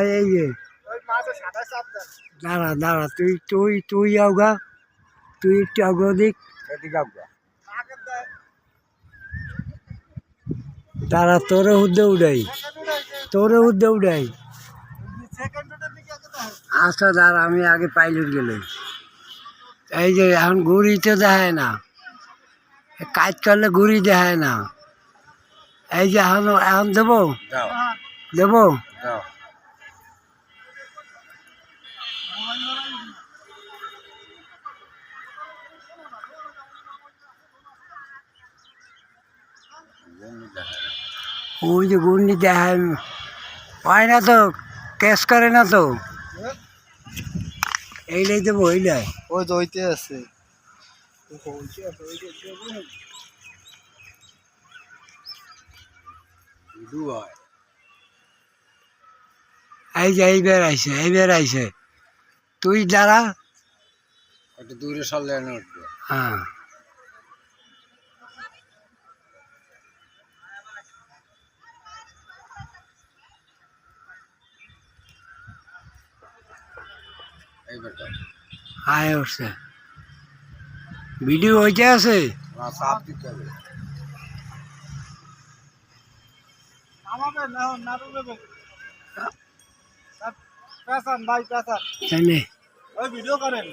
এই যে দাঁড়া দাঁড়া তুই তুই তুই আউগা তুই একটু আগ্রহ দিক দাঁড়া তোরে হুদ্দে উড়াই আচ্ছা দাঁড়া আমি আগে পাইলট গেলে এই যে এখন ঘুড়ি তো দেখায় না কাজ করলে ঘুড়ি দেখায় না এই যে এখন এখন দেবো দেবো ওই যে ঘূর্ণি দেখায় হয় না তো ক্যাশ করে না তো এইটাই দেবো ওইটাই ওই তো ওইতে আছে এই যে এইবার আইছে তুই দাঁড়া একটু দূরে সরলে উঠবে হ্যাঁ আয় উঠছে ভিডিও হইতে আছে চাপ দিতে হবে জানে ভিডিও করেন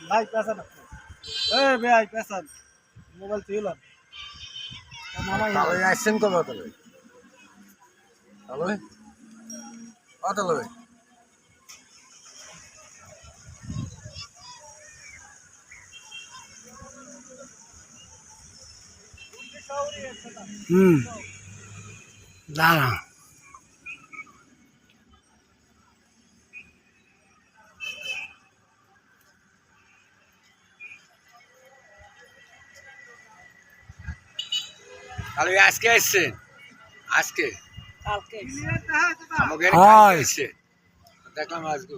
ভাই পেশান ভাই পেশান মোবাইল তুইলাম আসছেন কবে তাহলে তাহলে তাহলে দাঁড়া তাহলে আজকে আসছেন আজকে আমাকে আসছে দেখলাম আজকে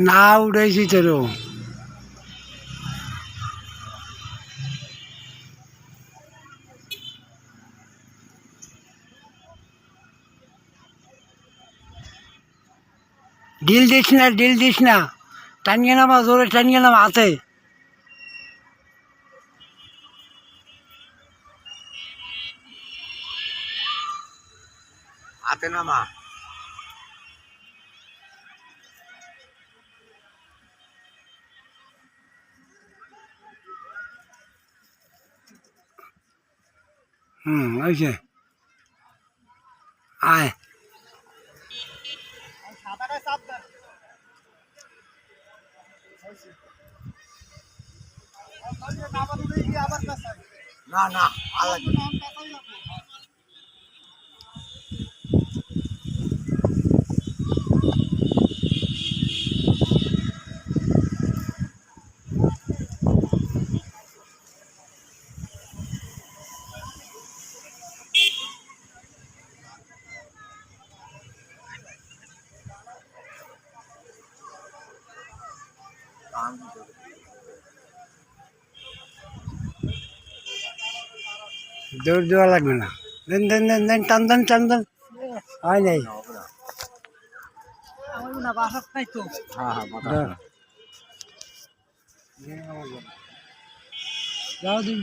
না উঠেছি তোর ডিল দিস না টানিয়ে নামা জোরে টানিয়ে নামা হাতে হাতে নামা হয়েছে আয় না না আলাদা দৌড় দেওয়া লাগবে না দেন টান হয় নাই যাও দিক